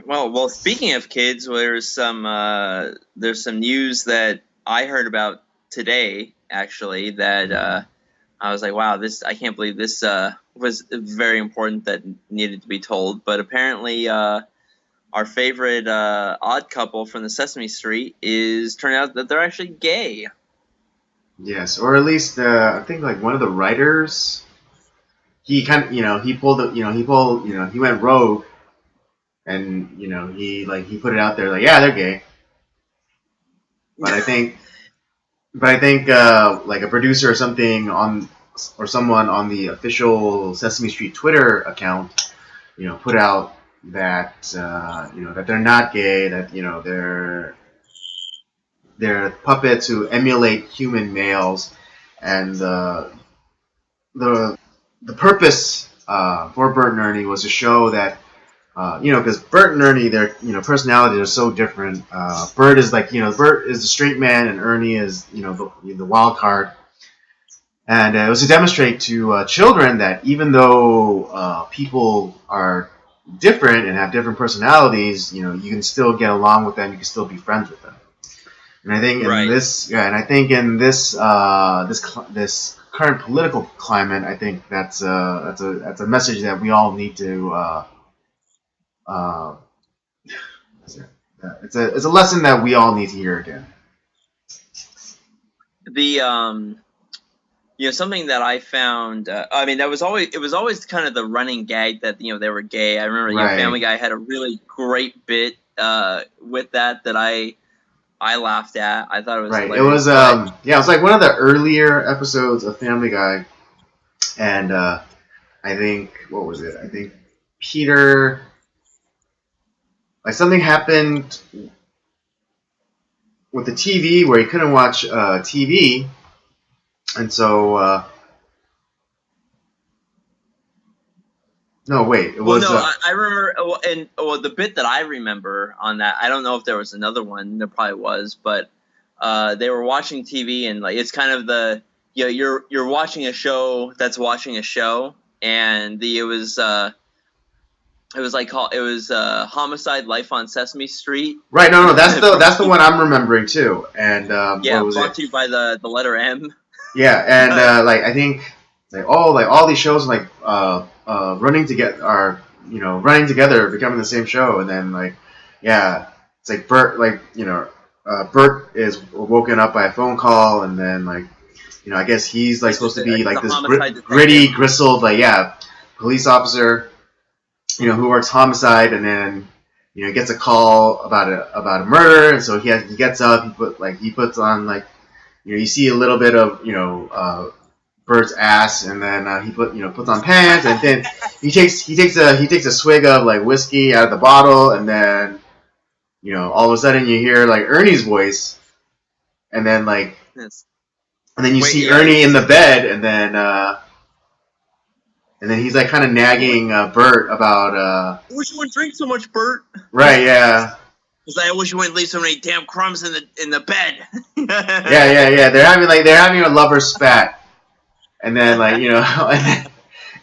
Well. Speaking of kids, there's some news that I heard about today. Actually, that I was like, wow, I can't believe this was very important that needed to be told. But apparently, our favorite odd couple from the Sesame Street is turned out that they're actually gay. Yes, or at least I think like one of the writers, he kind of he went rogue, and he put it out there like, yeah, they're gay. But I think like a producer or something or someone on the official Sesame Street Twitter account, put out that that they're not gay, that they're puppets who emulate human males, and the purpose for Bert and Ernie was to show that because Bert and Ernie, their personalities are so different. Bert is Bert is the straight man, and Ernie is the wild card. And it was to demonstrate to children that even though people are different and have different personalities, you can still get along with them. You can still be friends with them. And I think in this current political climate, I think that's a message that we all need to. It's a lesson that we all need to hear again. Something that I found. It was always kind of the running gag that they were gay. I remember Family Guy had a really great bit with that I laughed at. I thought it was right. It was it was like one of the earlier episodes of Family Guy, and I think what was it? I think Peter. Like something happened with the TV where he couldn't watch TV, and so no, wait, it was. I remember, and the bit that I remember on that, I don't know if there was another one. There probably was, but they were watching TV, and like it's kind of you're watching a show that's watching a show, and it was Homicide: Life on Sesame Street. Right. No, that's the one I'm remembering too. And brought to you by the letter M. Yeah, and I think all these shows running together, becoming the same show, and then it's like Bert Bert is woken up by a phone call, and then I guess he's supposed to be this gritty, gristled police officer. Who works homicide, and then he gets a call about a murder, and so he gets up. He puts on you see a little bit of Bert's ass, and then he puts on pants, and then he takes a swig of whiskey out of the bottle, and then all of a sudden you hear Ernie's voice, and then you see Ernie in the bed, and then he's kind of nagging Bert about. I wish you wouldn't drink so much, Bert. Right. Yeah. He's like, I wish you wouldn't leave so many damn crumbs in the bed. Yeah. They're having a lover spat, and then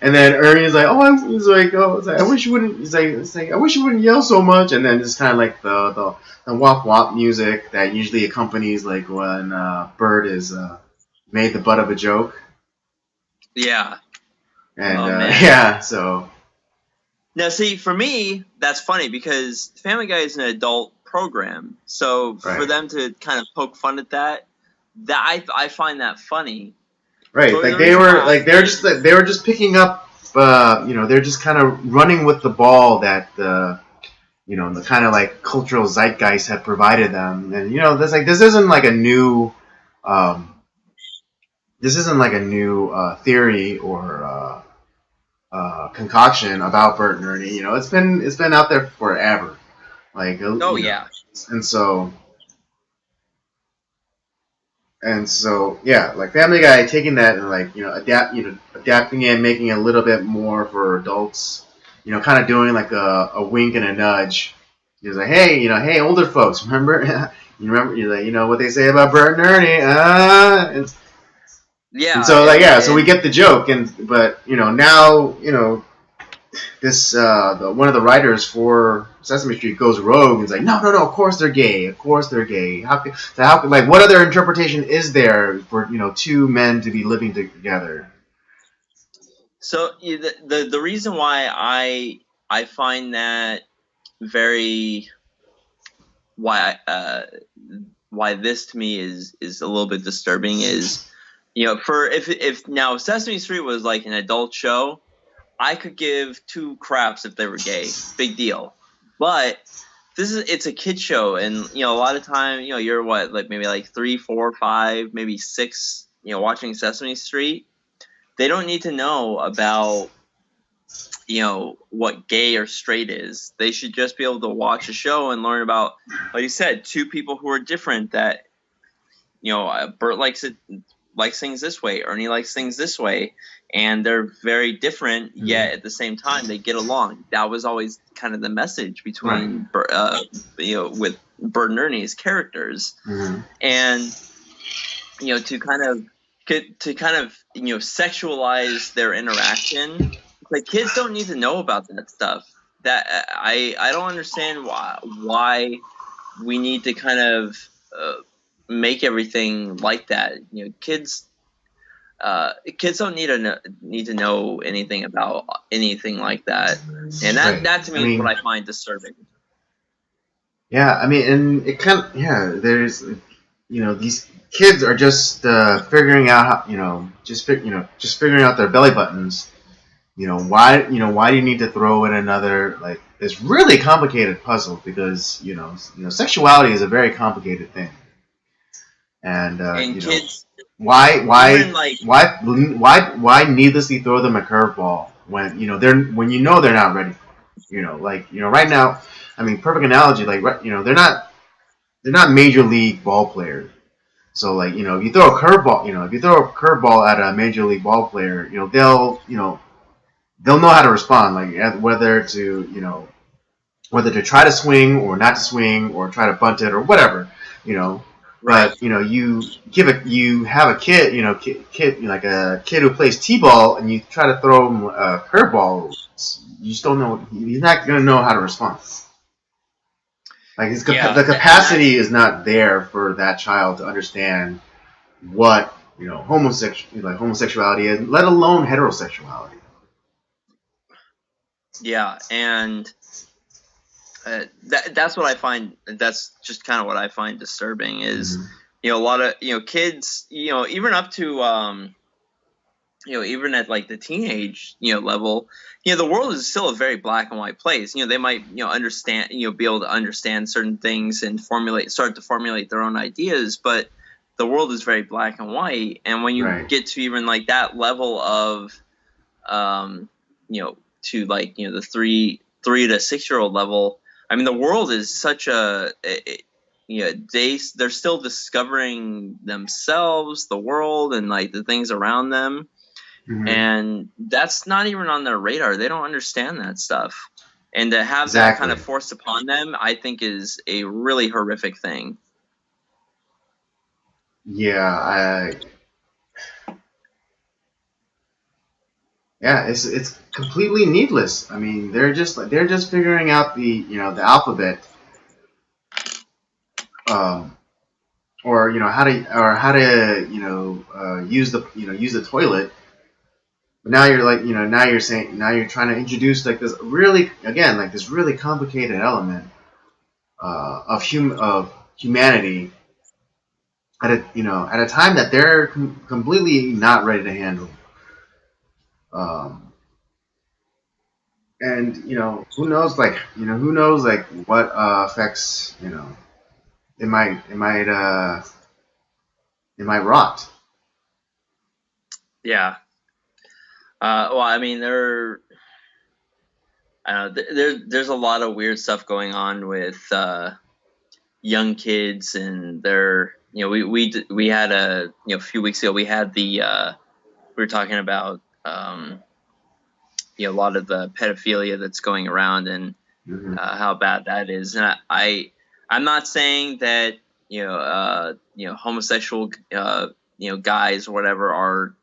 and then Ernie's like, I wish you wouldn't. It's like I wish you wouldn't yell so much, and then it's kind of the wop wop music that usually accompanies when Bert is made the butt of a joke. Yeah. And so. Now, see, for me, that's funny because Family Guy is an adult program, so for them to kind of poke fun at that I find that funny. Right, they were just picking up, they're just kind of running with the ball that the kind of cultural zeitgeist had provided them, and this isn't a new. This isn't a new theory or concoction about Bert and Ernie. It's been out there forever. Yeah. And so Family Guy taking that and adapting it, making it a little bit more for adults. Kind of doing a wink and a nudge. He's like, hey, older folks, remember? What they say about Bert and Ernie? Yeah. And so so we get the joke, but now this one of the writers for Sesame Street goes rogue and is like, no, of course they're gay, of course they're gay. Like, what other interpretation is there for two men to be living together? So the reason why I find that very why this to me is a little bit disturbing is, for if now Sesame Street was like an adult show, I could give two craps if they were gay, big deal. But it's a kid show, and a lot of time you're like maybe like 3, 4, 5, maybe 6 watching Sesame Street. They don't need to know about what gay or straight is. They should just be able to watch a show and learn about, like you said, two people who are different. That Bert likes things this way, Ernie likes things this way, and they're very different. Yet at the same time, they get along. That was always kind of the message between with Bert and Ernie's characters, and to kind of sexualize their interaction. Like, kids don't need to know about that stuff. That I don't understand why we need to kind of make everything like that. Kids don't need to know anything about anything like that, and that to me is what I find disturbing. Yeah, I mean, and it kind of there's these kids are just figuring out how just figuring out their belly buttons. Why do you need to throw in another, like, this really complicated puzzle, because sexuality is a very complicated thing, and kids, why needlessly throw them a curveball when they're not ready. Right now, I mean, perfect analogy, like, they're not major league ball players. So, like, if you throw a curveball at a major league ball player, they'll know how to respond, like, whether to try to swing or not to swing, or try to bunt it or whatever. Right. But you have a kid, like a kid who plays t-ball, and you try to throw him a curveball, you just don't know. He's not going to know how to respond. Like, the capacity is not there for that child to understand what homosexuality is, let alone heterosexuality. Yeah, and that's what I find. That's just kind of what I find disturbing is, a lot of kids, even up to even at like the teenage level, the world is still a very black and white place. They might understand, be able to understand certain things and start to formulate their own ideas, but the world is very black and white. And when you get to even like that level of to like the 3 to 6-year-old level, I mean, the world is such they're still discovering themselves, the world, and like the things around them. And that's not even on their radar. They don't understand that stuff. And to have that kind of forced upon them, I think, is a really horrific thing. Yeah, it's completely needless. I mean, they're just figuring out the alphabet, or how to use the toilet. But now you're trying to introduce, like, this really complicated element of humanity at a time that they're completely not ready to handle. And who knows, like, what effects it might rot. Yeah. Well, I mean, there's a lot of weird stuff going on with young kids, and we had a few weeks ago we had we were talking about a lot of the pedophilia that's going around, and how bad that is. And I'm not saying that homosexual guys or whatever are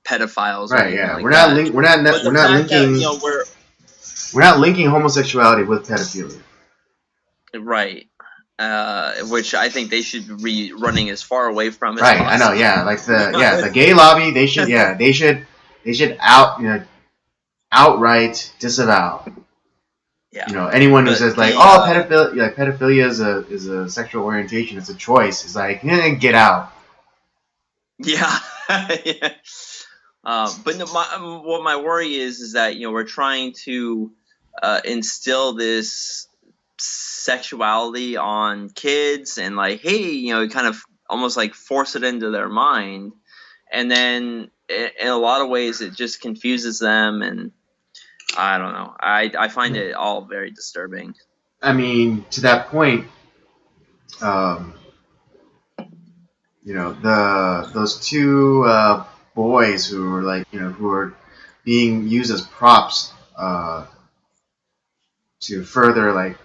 pedophiles or Right. anything Yeah. like We're not that. But we're the not fact that linking we're not linking homosexuality with pedophilia. right, which I think they should be running as far away from as Right. I know. possible. Yeah. Like the gay lobby. They should outright disavow. Yeah, Anyone who but says like, "Oh, pedophilia is a sexual orientation, it's a choice," is like, get out. yeah, yeah. But no, what my worry is that we're trying to instill this sexuality on kids and like, hey, kind of almost like force it into their mind, and then in a lot of ways it just confuses them, and I don't know. I find it all very disturbing. I mean, to that point, um, those two boys who were like, who were being used as props to further like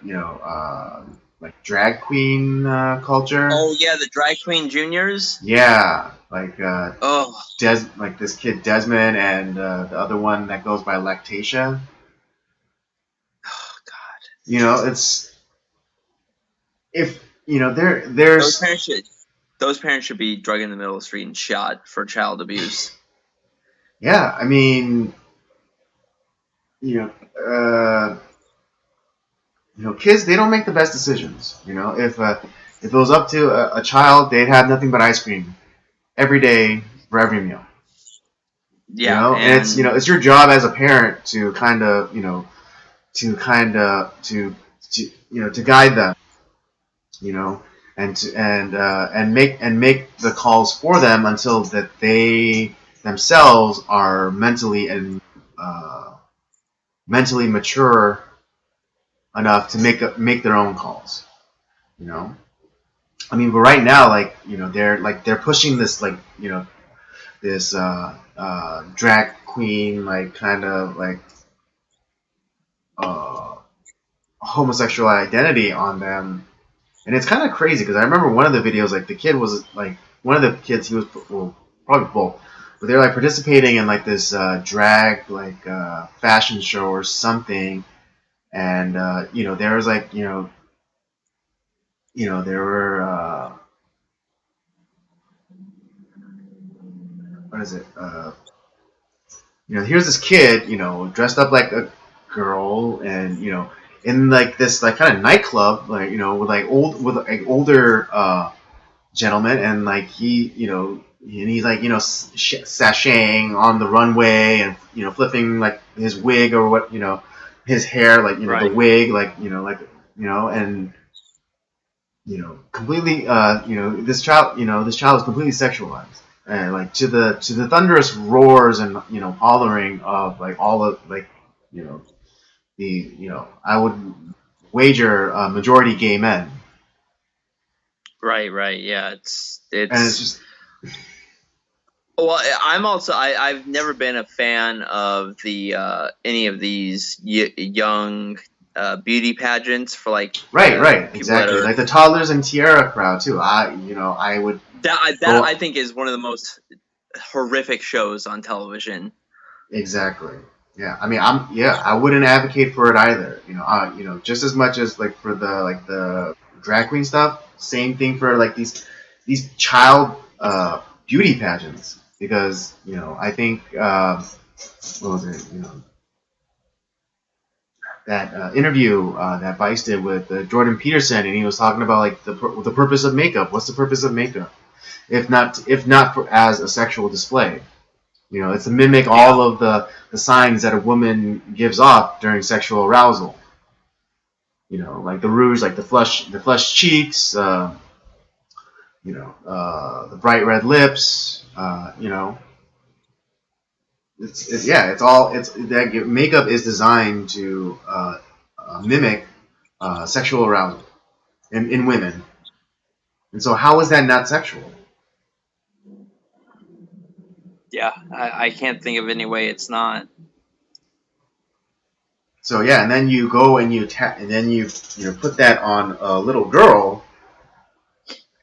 drag queen culture. Oh yeah, the drag queen juniors. Yeah, like Oh like this kid Desmond and the other one that goes by Lactatia. God. It's if there's Those parents should be drugged in the middle of the street and shot for child abuse. Yeah, I mean, kids, they don't make the best decisions. If it was up to a child, they'd have nothing but ice cream every day for every meal. Yeah, and it's it's your job as a parent to kind of to guide them, and make the calls for them until that they themselves are mentally and mentally mature enough to make their own calls. I mean, but right now, like they're pushing this this drag queen kind of homosexual identity on them, and it's kind of crazy because I remember one of the videos, like the kid was like one of the kids, he was probably both, but they're like participating in like this drag fashion show or something, and there was like there were what is it here's this kid dressed up like a girl, and in like this like kind of nightclub, with like older gentleman, and like and he's like sashaying on the runway, and flipping like his wig or what his hair, like right. the wig, and completely this child is completely sexualized, and like to the thunderous roars and hollering of like all of like the I would wager majority gay men. Right. Yeah, it's and it's just. Well, I've never been a fan of the any of these young beauty pageants for like right exactly like the toddlers and tiara crowd too. I would I think is one of the most horrific shows on television. Exactly. Yeah. I mean, I wouldn't advocate for it either. Just as much as like for the drag queen stuff. Same thing for like these child beauty pageants, because I think what was it? That interview that Vice did with Jordan Peterson, and he was talking about like the purpose of makeup. What's the purpose of makeup, if not as a sexual display? It's to mimic all of the signs that a woman gives off during sexual arousal. Like the rouge, like the flushed cheeks, the bright red lips. That makeup is designed to mimic sexual arousal in women. And so, how is that not sexual? Yeah, I can't think of any way it's not. So yeah, and then you go and you put that on a little girl,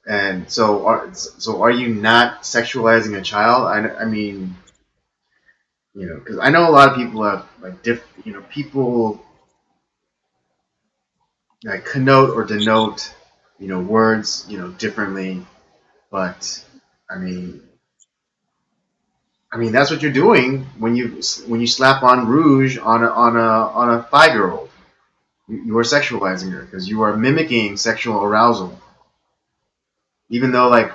and so are you not sexualizing a child? I mean, because I know a lot of people have like people like connote or denote, words, differently. But I mean, that's what you're doing when you slap on rouge on a 5-year-old. You are sexualizing her because you are mimicking sexual arousal, even though like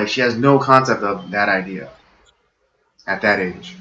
she has no concept of that idea at that age.